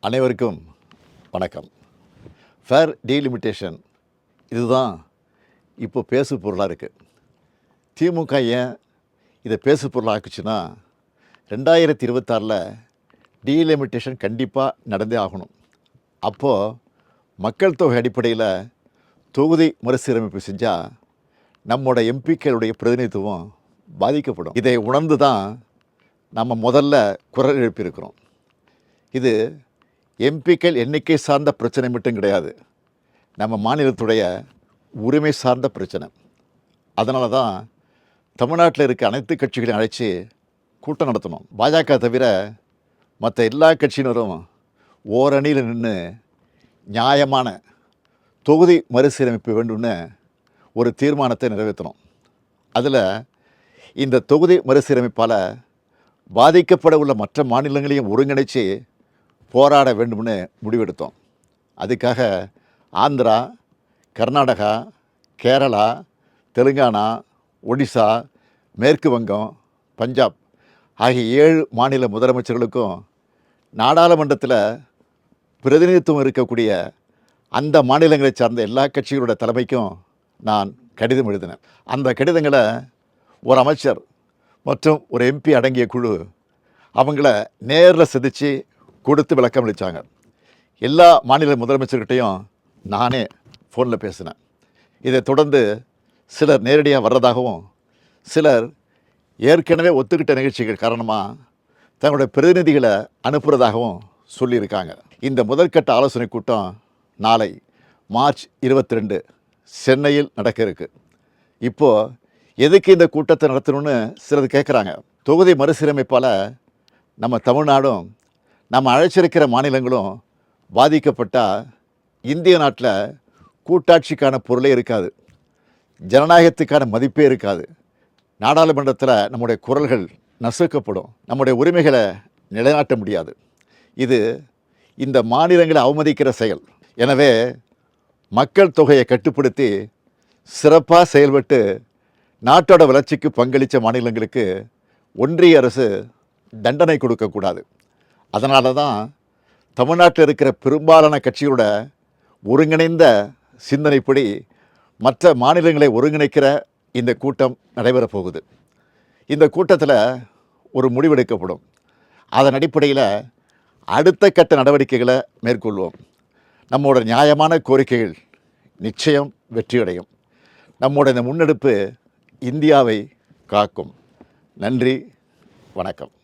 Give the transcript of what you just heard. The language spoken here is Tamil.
அனைவருக்கும் வணக்கம். ஃபேர் டீலிமிட்டேஷன் இதுதான் இப்போ பேசு பொருளாக இருக்குது. திமுக ஏன் இதை பேசு பொருளாக ஆக்குச்சுன்னா 2026 டீலிமிட்டேஷன் கண்டிப்பாக நடந்தே ஆகணும். அப்போது மக்கள் தொகை அடிப்படையில் தொகுதி மறுசீரமைப்பு செஞ்சால் நம்மளோட எம்பிக்களுடைய பிரதிநிதித்துவம் பாதிக்கப்படும். இதை உணர்ந்து தான் நம்ம முதல்ல குரல் எழுப்பியிருக்கிறோம். இது எம்பிக்கள் எண்ணிக்கை சார்ந்த பிரச்சனை மட்டும் கிடையாது, நம்ம மாநிலத்துடைய உரிமை சார்ந்த பிரச்சனை. அதனால தான் தமிழ்நாட்டில் இருக்க அனைத்து கட்சிகளையும் அழைச்சி கூட்டம் நடத்தணும். பாஜக தவிர மற்ற எல்லா கட்சியினரும் ஓரணியில் நின்று நியாயமான தொகுதி மறுசீரமைப்பு வேண்டும்னு ஒரு தீர்மானத்தை நிறைவேற்றணும். அதில் இந்த தொகுதி மறுசீரமைப்பால் பாதிக்கப்பட உள்ள மற்ற மாநிலங்களையும் ஒருங்கிணைச்சு போராட வேண்டும்னு முடிவெடுத்தோம். அதுக்காக ஆந்திரா, கர்நாடகா, கேரளா, தெலுங்கானா, ஒடிசா, மேற்கு வங்கம், பஞ்சாப் ஆகிய 7 மாநில முதலமைச்சர்களுக்கும் நாடாளுமன்றத்தில் பிரதிநிதித்துவம் இருக்கக்கூடிய அந்த மாநிலங்களை சார்ந்த எல்லா கட்சிகளோட தலைமைக்கும் நான் கடிதம் எழுதினேன். அந்த கடிதங்களை ஒரு அமைச்சர் மற்றும் ஒரு எம்பி அடங்கிய குழு அவங்கள நேரில் சந்தித்து கொடுத்து விளக்கம் அளித்தாங்க. எல்லா மாநில முதலமைச்சர்கிட்டையும் நானே ஃபோனில் பேசினேன். இதை தொடர்ந்து சிலர் நேரடியாக வர்றதாகவும் சிலர் ஏற்கனவே ஒத்துக்கிட்ட நிகழ்ச்சிகள் காரணமாக தங்களுடைய பிரதிநிதிகளை அனுப்புகிறதாகவும் சொல்லியிருக்காங்க. இந்த முதற்கட்ட ஆலோசனை கூட்டம் நாளை மார்ச் 22 சென்னையில் நடக்க இருக்குது. இப்போது எதுக்கு இந்த கூட்டத்தை நடத்தணும்னு சிலர் கேட்குறாங்க. தொகுதி மறுசீரமைப்பால் நம்ம தமிழ்நாடும் நம்ம அழைச்சிருக்கிற மாநிலங்களும் பாதிக்கப்பட்டால் இந்திய நாட்டில் கூட்டாட்சிக்கான பொருளே இருக்காது, ஜனநாயகத்துக்கான மதிப்பே இருக்காது. நாடாளுமன்றத்தில் நம்முடைய குரல்கள் நசுக்கப்படும், நம்முடைய உரிமைகளை நிலைநாட்ட முடியாது. இது இந்த மாநிலங்களை அவமதிக்கிற செயல். எனவே மக்கள் தொகையை கட்டுப்படுத்தி சிறப்பாக செயல்பட்டு நாட்டோட வளர்ச்சிக்கு பங்களித்த மாநிலங்களுக்கு ஒன்றிய அரசு தண்டனை கொடுக்கக்கூடாது. அதனால தான் தமிழ்நாட்டில் இருக்கிற பெரும்பாலான கட்சிகளோட ஒருங்கிணைந்த சிந்தனைப்படி மற்ற மாநிலங்களை ஒருங்கிணைக்கிற இந்த கூட்டம் நடைபெறப் போகுது. இந்த கூட்டத்தில் ஒரு முடிவெடுக்கப்படும். அதன் அடிப்படையில் அடுத்த கட்ட நடவடிக்கைகளை மேற்கொள்வோம். நம்மளோட நியாயமான கோரிக்கைகள் நிச்சயம் வெற்றியடையும். நம்மளோட இந்த முன்னெடுப்பு இந்தியாவை காக்கும். நன்றி, வணக்கம்.